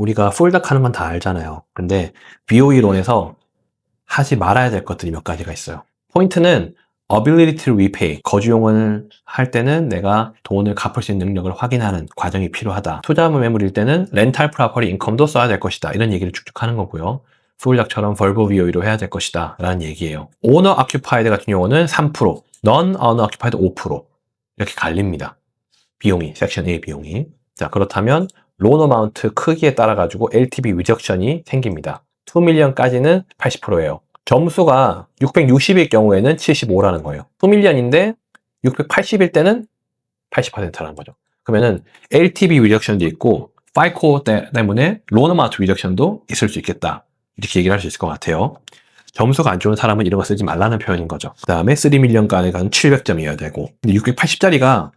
우리가 풀닥 하는 건 다 알잖아요. 근데 BOE론에서 하지 말아야 될 것들이 몇 가지가 있어요. 포인트는 ability to repay, 거주용을 할 때는 내가 돈을 갚을 수 있는 능력을 확인하는 과정이 필요하다. 투자금 매물일 때는 렌탈 프로퍼티 인컴도 써야 될 것이다. 이런 얘기를 쭉쭉 하는 거고요. 풀닥처럼 벌브 BOE로 해야 될 것이다 라는 얘기예요. 오너 occupied 같은 경우는 3%, non owner occupied 5% 이렇게 갈립니다. 비용이, 섹션 A 비용이. 자, 그렇다면 론 어마운트 크기에 따라 가지고 LTV 리덕션이 생깁니다. 2밀리언까지는 80%예요. 점수가 660일 경우에는 75라는 거예요. 2밀리언인데 680일 때는 80%라는 거죠. 그러면은 LTV 리덕션도 있고 FICO 때문에 론 어마운트 리덕션도 있을 수 있겠다. 이렇게 얘기를 할 수 있을 것 같아요. 점수가 안 좋은 사람은 이런 거 쓰지 말라는 표현인 거죠. 그 다음에 3밀리언까지 가는 700점이어야 되고 680짜리가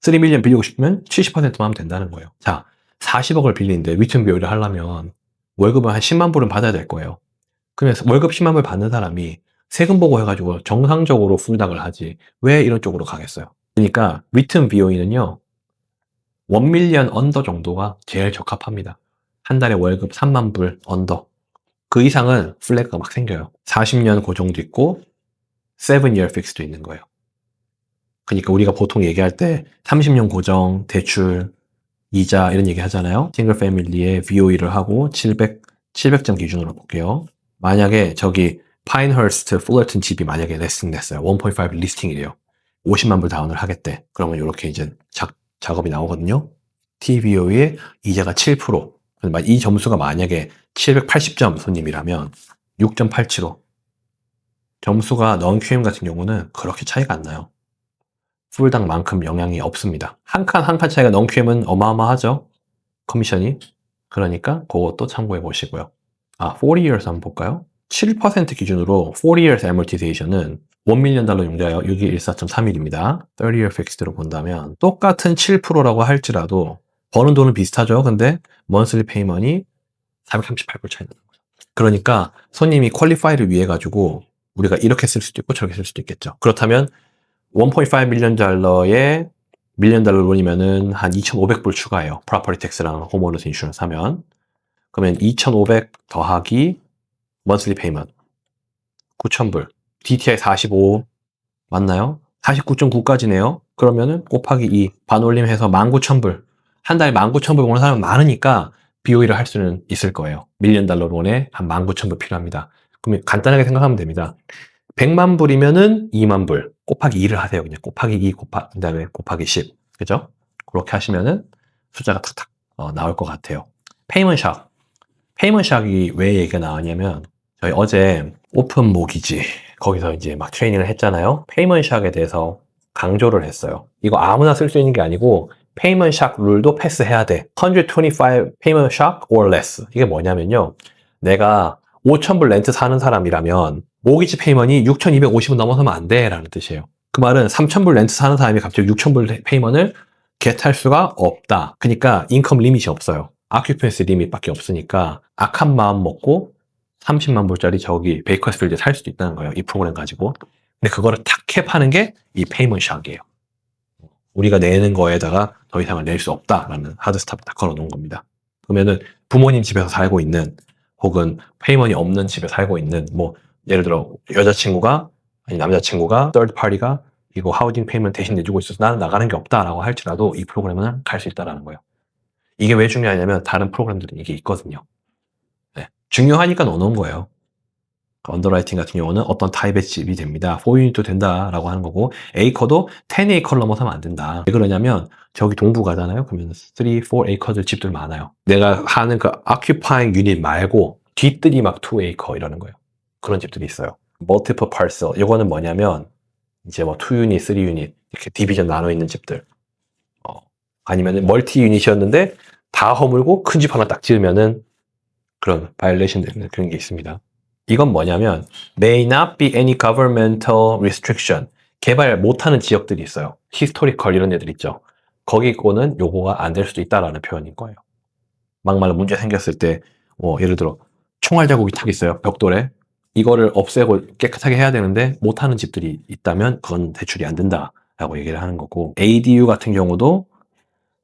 3밀리언 빌리고 싶으면 70%만 하면 된다는 거예요. 자, 40억을 빌리는데 리턴 비율을 하려면 월급을 한 10만 불은 받아야 될 거예요. 그래서 월급 10만 불 받는 사람이 세금 보고 해가지고 정상적으로 풀닥을 하지 왜 이런 쪽으로 가겠어요? 그러니까 리턴 BOE는요 1밀리언 언더 정도가 제일 적합합니다. 한 달에 월급 3만 불 언더. 그 이상은 플래그가 막 생겨요. 40년 고정도 있고 7-year fix도 있는 거예요. 그러니까 우리가 보통 얘기할 때 30년 고정, 대출, 이자 이런 얘기 하잖아요. 싱글 패밀리에 BOE를 하고 700점 기준으로 볼게요. 만약에 저기 파인허스트, 풀러튼 집이 만약에 리스팅 됐어요. 1.5 리스팅이래요. 50만 불 다운을 하겠대. 그러면 이렇게 이제 작업이 나오거든요. TBO의 이자가 7%. 이 점수가 만약에 780점 손님이라면 6.87호. 점수가 non QM 같은 경우는 그렇게 차이가 안 나요. 풀당만큼 영향이 없습니다. 한 칸 한 칸 차이가 non QM은 어마어마하죠. 커미션이. 그러니까 그것도 참고해 보시고요. 40 years 한번 볼까요? 7% 기준으로 40 years amortization은 $1밀리언 용자예요. 6114.31입니다. 30-year fixed로 본다면 똑같은 7%라고 할지라도 버는 돈은 비슷하죠. 근데 monthly payment이 438불 차이 나는 거죠. 그러니까 손님이 퀄리파이를 위해 가지고 우리가 이렇게 쓸 수도 있고 저렇게 쓸 수도 있겠죠. 그렇다면 1.5 밀리언 달러에 밀리언 달러 론이면은 한 2,500불 추가해요. 프로퍼티 텍스랑 홈오너스 인슈런스 하면. 그러면 2,500 더하기 monthly payment 9,000불. DTI 45 맞나요? 49.9까지네요. 그러면은 곱하기 2 반올림해서 19,000불. 한 달에 19,000불 오는 사람은 많으니까 BOE를 할 수는 있을 거예요. 밀리언 달러 론에 한 19,000불 필요합니다. 그러면 간단하게 생각하면 됩니다. 100만 불이면은 2만 불. 곱하기 2를 하세요. 그냥 곱하기 2 그다음에 곱하기 10. 그죠? 그렇게 하시면은 숫자가 탁탁 나올 것 같아요. 페이먼 샥. 페이먼 샥이 왜 얘기가 나왔냐면 저희 어제 오픈 모기지 거기서 이제 막 트레이닝을 했잖아요. 페이먼 샥에 대해서 강조를 했어요. 이거 아무나 쓸 수 있는 게 아니고 페이먼 샥 룰도 패스해야 돼. 125 페이먼 샥 or less. 이게 뭐냐면요. 내가 5,000불 렌트 사는 사람이라면 모기지 페이먼이 6,250은 넘어서면 안 돼 라는 뜻이에요. 그 말은 3,000불 렌트 사는 사람이 갑자기 6,000불 페이먼을 겟할 수가 없다. 그러니까 인컴 리밋이 없어요. 아큐펜시 리밋밖에 없으니까 악한 마음 먹고 30만 불짜리 저기 베이커스필드에 살 수도 있다는 거예요. 이 프로그램 가지고. 근데 그거를 탁 캡하는 게 이 페이먼 샥이에요. 우리가 내는 거에다가 더 이상을 낼 수 없다라는 하드스탑을 딱 걸어놓은 겁니다. 그러면은 부모님 집에서 살고 있는 혹은 페이먼이 없는 집에 살고 있는 뭐 예를 들어 여자친구가 아니 남자친구가 third party가 이거 하우징 페이먼 대신 내주고 있어서 나는 나가는 게 없다라고 할지라도 이 프로그램은 갈 수 있다라는 거예요. 이게 왜 중요하냐면 다른 프로그램들은 이게 있거든요. 네. 중요하니까 넣어놓은 거예요. 언더라이팅 같은 경우는 어떤 타입의 집이 됩니다. 4유닛도 된다라고 하는 거고 A커도 10A커를 넘어서면 안 된다. 왜 그러냐면 저기 동부 가잖아요. 그러면 3, 4A커들 집들 많아요. 내가 하는 그 occupying 유닛 말고 뒷뜰이 막 2A커 이러는 거예요. 그런 집들이 있어요. multiple parcel 이거는 뭐냐면 이제 뭐 2유닛, 3유닛 이렇게 디비전 나눠 있는 집들 아니면 멀티 유닛이었는데 다 허물고 큰 집 하나 딱 지으면은 그런 바이올레이션 되는 그런 게 있습니다. 이건 뭐냐면 may not be any governmental restriction 개발 못하는 지역들이 있어요. 히스토리컬 이런 애들 있죠. 거기 거는 요거가 안 될 수도 있다라는 표현인 거예요. 막말로 문제 생겼을 때 뭐 예를 들어 총알 자국이 탁 있어요. 벽돌에. 이거를 없애고 깨끗하게 해야 되는데 못하는 집들이 있다면 그건 대출이 안 된다라고 얘기를 하는 거고 ADU 같은 경우도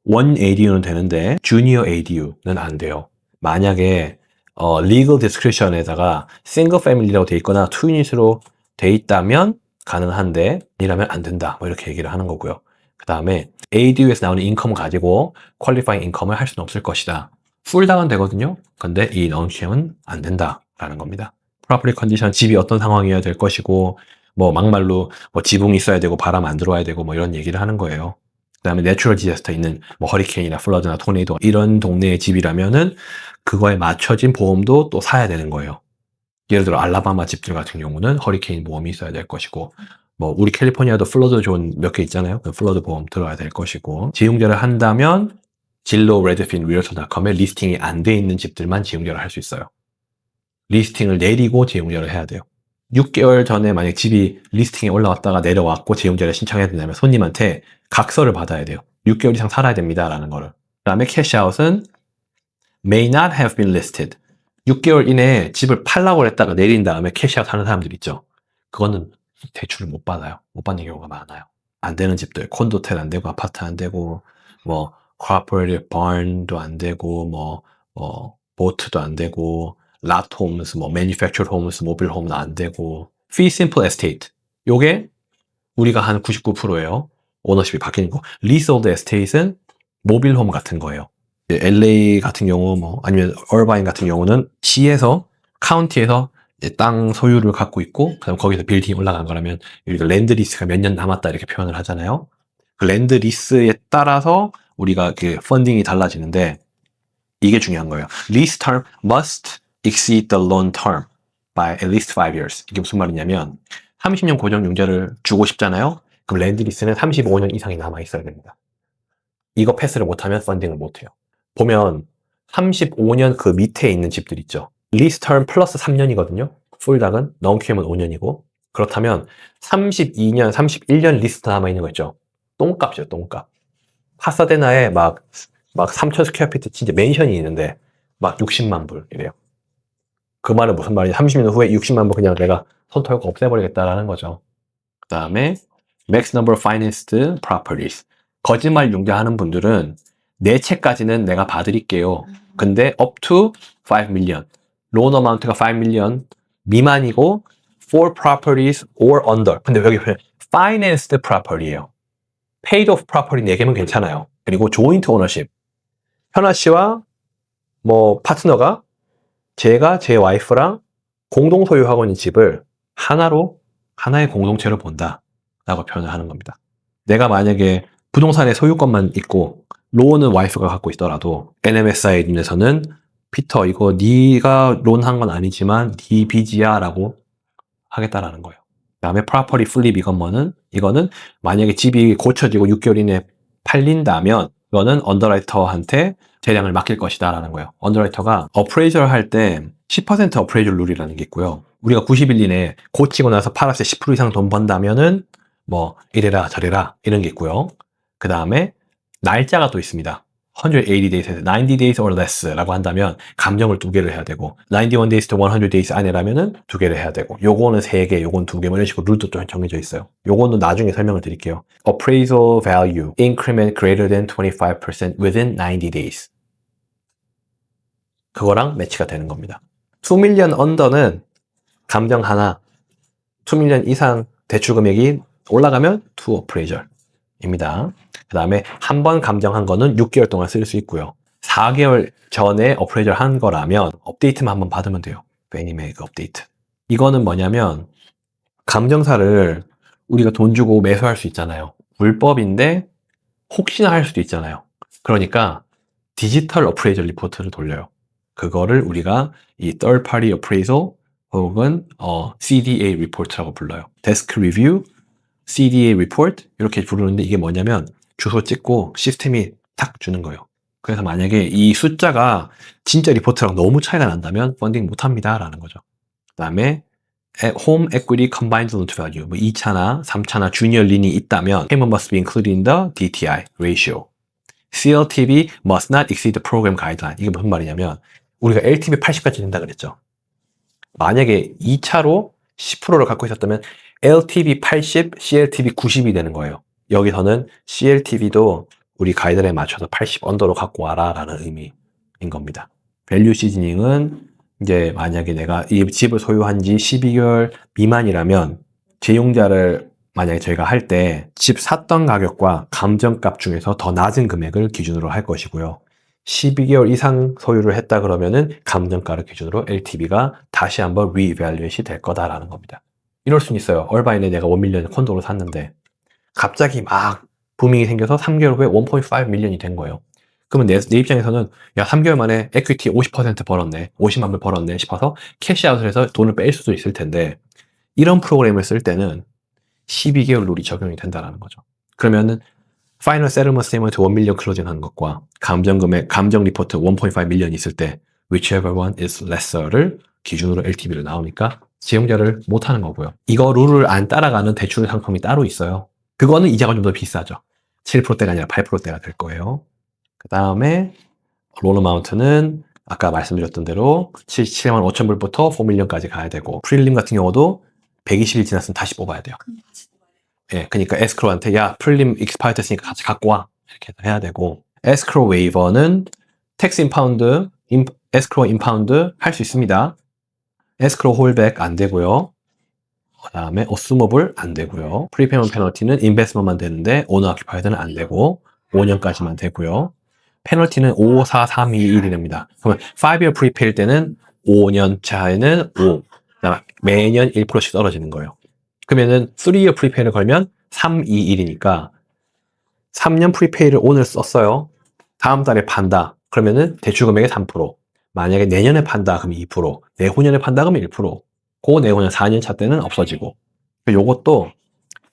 원 ADU는 되는데 주니어 ADU는 안 돼요. 만약에 legal discretion에다가 single family라고 돼 있거나 2unit으로 돼 있다면 가능한데 아니라면 안 된다. 뭐 이렇게 얘기를 하는 거고요. 그 다음에 ADU에서 나오는 인컴을 가지고 qualifying income을 할 수는 없을 것이다. 풀당은 되거든요. 근데 이 non-QM은 안 된다라는 겁니다. property condition, 집이 어떤 상황이어야 될 것이고 뭐 막말로 뭐 지붕이 있어야 되고 바람 안 들어와야 되고 뭐 이런 얘기를 하는 거예요. 그 다음에 내추럴 디자스터 있는 뭐 허리케인이나 플러드나 토네이도 이런 동네의 집이라면은 그거에 맞춰진 보험도 또 사야 되는 거예요. 예를 들어 알라바마 집들 같은 경우는 허리케인 보험이 있어야 될 것이고 뭐 우리 캘리포니아도 플러드 존 몇 개 있잖아요. 그 플러드 보험 들어야 될 것이고 지용제를 한다면 진로 레드핀 리얼터닷컴에 리스팅이 안 돼 있는 집들만 지용제를 할 수 있어요. 리스팅을 내리고 지용제를 해야 돼요. 6개월 전에 만약 집이 리스팅에 올라왔다가 내려왔고 재용제를 신청해야 된다면 손님한테 각서를 받아야 돼요. 6개월 이상 살아야 됩니다. 라는 거를. 그 다음에 캐시아웃은 may not have been listed. 6개월 이내에 집을 팔라고 했다가 내린 다음에 캐시아웃 하는 사람들 있죠. 그거는 대출을 못 받아요. 못 받는 경우가 많아요. 안 되는 집들, 콘도텔 안 되고, 아파트 안 되고, 뭐, cooperative barn도 안 되고, 보트도 안 되고, lot homes, 뭐, manufactured homes, mobile home는 안 되고, fee simple estate. 요게 우리가 한 99%예요. 오너십이 바뀌는 거. leasehold estate은 모빌 홈 같은 거예요. LA 같은 경우, 뭐, 아니면 얼바인 같은 경우는 시에서, 카운티에서 땅 소유를 갖고 있고, 그다음 거기서 빌딩이 올라간 거라면, 우리가 랜드 리스가 몇 년 남았다 이렇게 표현을 하잖아요. 그 랜드 리스에 따라서 우리가 그 펀딩이 달라지는데, 이게 중요한 거예요. Lease term must exceed the loan term by at least 5 years. 이게 무슨 말이냐면, 30년 고정 융자를 주고 싶잖아요. 그럼 랜드 리스는 35년 이상이 남아 있어야 됩니다. 이거 패스를 못하면 펀딩을 못해요. 보면 35년 그 밑에 있는 집들 있죠. 리스 텀 플러스 3년이거든요. 풀닥은 non-QM은 5년이고 그렇다면 32년, 31년 리스트 남아있는 거 있죠. 똥값이죠. 똥값. 파사데나에 막 3,000 스퀘어피트 진짜 맨션이 있는데 막 60만 불 이래요. 그 말은 무슨 말이냐. 30년 후에 60만 불 그냥 내가 손 털고 없애버리겠다라는 거죠. 그 다음에 max number of financed properties. 거짓말 융자하는 분들은 내 채까지는 내가 봐드릴게요. 근데 up to 5 million. loan amount가 5 million 미만이고 for properties or under. 근데 여기 financed property예요. paid off property 4개면 괜찮아요. 그리고 joint ownership. 현아 씨와 뭐 파트너가 제가 제 와이프랑 공동 소유하고 있는 집을 하나의 공동체로 본다. 라고 표현을 하는 겁니다. 내가 만약에 부동산의 소유권만 있고 론은 와이프가 갖고 있더라도 NMSI 눈에서는 피터 이거 네가 론한 건 아니지만 네 빚이야 라고 하겠다라는 거예요. 그 다음에 property flip 이거는 만약에 집이 고쳐지고 6개월 이내에 팔린다면 이거는 언더라이터한테 재량을 맡길 것이다 라는 거예요. 언더라이터가 어프레이저를 할 때 10% 어프레이저 룰이라는 게 있고요. 우리가 90일 이내에 고치고 나서 팔았을 때 10% 이상 돈 번다면은 뭐 이래라 저래라 이런 게 있고요. 그 다음에 날짜가 또 있습니다. 180 days에서 90 days or less 라고 한다면 감정을 2개를 해야 되고 91 days to 100 days 안에라면은 2개를 해야 되고 요거는 3개, 요건 2개 뭐 이런 식으로 룰도 좀 정해져 있어요. 요거는 나중에 설명을 드릴게요. Appraisal value increment greater than 25% within 90 days 그거랑 매치가 되는 겁니다. 2 million under는 감정 하나 2 million 이상 대출 금액이 올라가면 to appraisal 입니다. 그 다음에 한 번 감정한 거는 6개월 동안 쓸 수 있고요. 4개월 전에 어프레이저를 한 거라면 업데이트만 한번 받으면 돼요. 베니맥 업데이트. 이거는 뭐냐면 감정사를 우리가 돈 주고 매수할 수 있잖아요. 불법인데 혹시나 할 수도 있잖아요. 그러니까 디지털 어프레이저 리포트를 돌려요. 그거를 우리가 이 third party appraisal 혹은 CDA report라고 불러요. 데스크 리뷰 CDA report 이렇게 부르는데 이게 뭐냐면 주소 찍고 시스템이 탁 주는 거예요. 그래서 만약에 이 숫자가 진짜 리포트랑 너무 차이가 난다면 펀딩 못합니다 라는 거죠. 그 다음에 home equity combined loan to value 뭐 2차나 3차나 junior lien이 있다면 payment must be included in the DTI ratio. CLTV must not exceed the program guideline. 이게 무슨 말이냐면 우리가 LTV 80까지 된다 그랬죠. 만약에 2차로 10%를 갖고 있었다면 LTV 80, CLTV 90이 되는 거예요. 여기서는 CLTV도 우리 가이드라인에 맞춰서 80 언더로 갖고 와라 라는 의미인 겁니다. 밸류 시즈닝은 이제 만약에 내가 이 집을 소유한 지 12개월 미만이라면 재용자를 만약에 저희가 할 때 집 샀던 가격과 감정값 중에서 더 낮은 금액을 기준으로 할 것이고요. 12개월 이상 소유를 했다 그러면은 감정가를 기준으로 LTV가 다시 한번 리이밸류에이션이 될 거다라는 겁니다. 이럴 수는 있어요. 얼바인에 내가 1밀리언 콘도를 샀는데 갑자기 막 부밍이 생겨서 3개월 후에 1.5 밀리언이 된 거예요. 그러면 내 입장에서는 야 3개월 만에 에퀴티 50% 벌었네, 50만 불 벌었네 싶어서 캐시아웃을 해서 돈을 뺄 수도 있을 텐데 이런 프로그램을 쓸 때는 12개월 룰이 적용이 된다는 거죠. 그러면은 파이널 세틀먼트 스테이먼트 1밀리언 클로징 하는 것과 감정금액, 감정 리포트 1.5 밀리언 있을 때 whichever one is lesser를 기준으로 LTV로 나오니까 재용자를 못 하는 거고요. 이거 룰을 안 따라가는 대출 상품이 따로 있어요. 그거는 이자가 좀 더 비싸죠. 7%대가 아니라 8%대가 될 거예요. 그 다음에 론 어마운트는 아까 말씀드렸던 대로 77만 5천 불부터 4밀리언까지 가야 되고 프릴림 같은 경우도 120일 지났으면 다시 뽑아야 돼요. 예, 그러니까 에스크로한테 야 프릴림 익스파이어 됐으니까 같이 갖고 와 이렇게 해야 되고 에스크로 웨이버는 텍스 인파운드, 에스크로 인파운드 할 수 있습니다. 에스크로 홀백 안 되고요. 그 다음에 어스모블 안 되고요. 프리페이먼트 페널티는 인베스트먼트만 되는데 오너 아큐파이드는 안 되고 5년까지만 되고요. 페널티는 5, 4, 3, 2, 1입니다. 그러면 5year 프리페일 때는 5년 차에는 5, 그다음에 매년 1%씩 떨어지는 거예요. 그러면은 3year 프리페이를 걸면 3, 2, 1이니까 3년 프리페이를 오늘 썼어요. 다음 달에 판다. 그러면은 대출 금액의 3%. 만약에 내년에 판다 그러면 2%, 내후년에 판다 그러면 1%. 그 내후년 4년 차 때는 없어지고. 요것도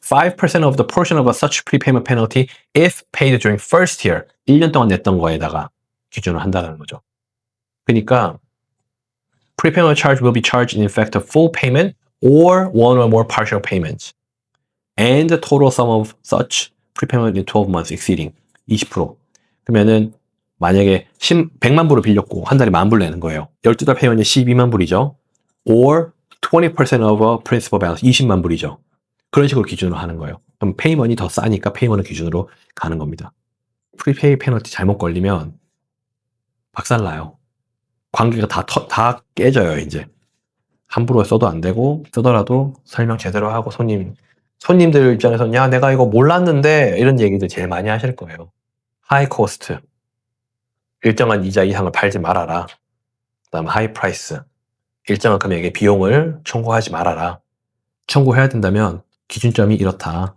5% of the portion of a such prepayment penalty if paid during first year. 1년 동안 냈던 거에다가 기준을 한다는 거죠. 그러니까 prepayment charge will be charged in effect of full payment or one or more partial payments. And the total sum of such prepayment in 12 months exceeding 20%. 그러면은 만약에 100만 불을 빌렸고 한 달에 10,000불 내는 거예요. 12달 페이먼이 12만 불이죠. or 20% of a principal balance 20만 불이죠. 그런 식으로 기준으로 하는 거예요. 그럼 페이먼이 더 싸니까 페이먼을 기준으로 가는 겁니다. 프리페이 페널티 잘못 걸리면 박살나요. 관계가 다 깨져요, 이제. 함부로 써도 안 되고, 쓰더라도 설명 제대로 하고 손님들 입장에서는 야, 내가 이거 몰랐는데, 이런 얘기들 제일 많이 하실 거예요. 하이 코스트. 일정한 이자 이상을 팔지 말아라. 그 다음 하이 프라이스. 일정한 금액의 비용을 청구하지 말아라. 청구해야 된다면 기준점이 이렇다.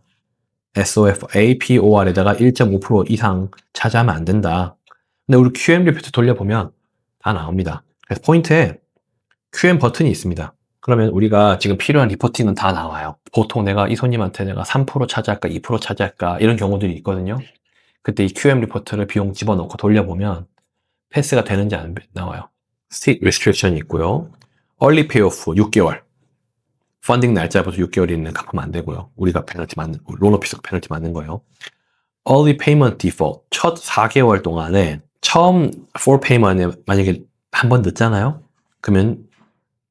SOF, APOR에다가 1.5% 이상 차지하면 안 된다. 근데 우리 QM 리포트 돌려보면 다 나옵니다. 그래서 포인트에 QM 버튼이 있습니다. 그러면 우리가 지금 필요한 리포팅은 다 나와요. 보통 내가 이 손님한테 내가 3% 차지할까, 2% 차지할까 이런 경우들이 있거든요. 그때 이 QM 리포트를 비용 집어넣고 돌려보면 패스가 되는지 안 나와요. State Restriction이 있고요. Early Payoff 6개월. 펀딩 날짜부터 6개월이 있는 갚으면 안 되고요. 우리가 페널티 맞는, 론 오피스가 페널티 맞는 거예요. Early Payment Default. 첫 4개월 동안에 처음 for payment에 만약에 한 번 늦잖아요? 그러면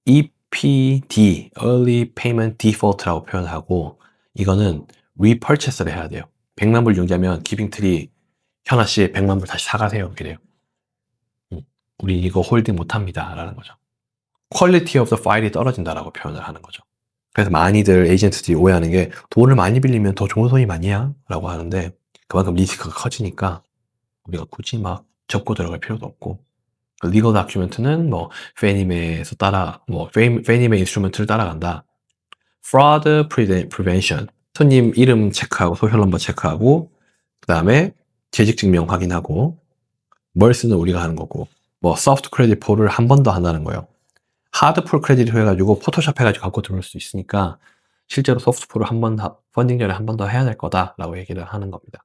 EPD, Early Payment Default라고 표현하고 이거는 repurchase를 해야 돼요. 100만 불 융자면 기빙트리 현아 씨 100만 불 다시 사가세요. 이래요. 우리 이거 홀딩 못합니다. 라는 거죠. Quality of the file이 떨어진다라고 표현을 하는 거죠. 그래서 많이들 에이전트들이 오해하는 게 돈을 많이 빌리면 더 좋은 손이 많이야? 라고 하는데 그만큼 리스크가 커지니까 우리가 굳이 막 접고 들어갈 필요도 없고 리거 다큐멘트는 뭐 페니메에서 페니메 인스트루먼트를 따라간다. Fraud Prevention. 손님 이름 체크하고 소셜 넘버 체크하고 그 다음에 재직 증명 확인하고 멀스는 우리가 하는 거고 뭐 소프트 크레딧 폴을 한 번 더 한다는 거예요. 하드풀 크레딧 해가지고 포토샵 해가지고 갖고 들어올 수 있으니까 실제로 소프트풀을 한 번 더 펀딩 전에 한 번 더 해야 될 거다라고 얘기를 하는 겁니다.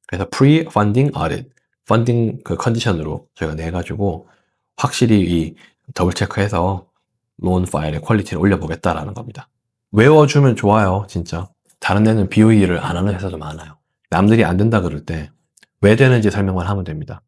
그래서 pre-funding audit, 펀딩 그 컨디션으로 저희가 내가지고 확실히 이 더블 체크해서 론 파일의 퀄리티를 올려보겠다라는 겁니다. 외워주면 좋아요, 진짜. 다른 데는 BOE를 안 하는 회사도 많아요. 남들이 안 된다 그럴 때 왜 되는지 설명만 하면 됩니다.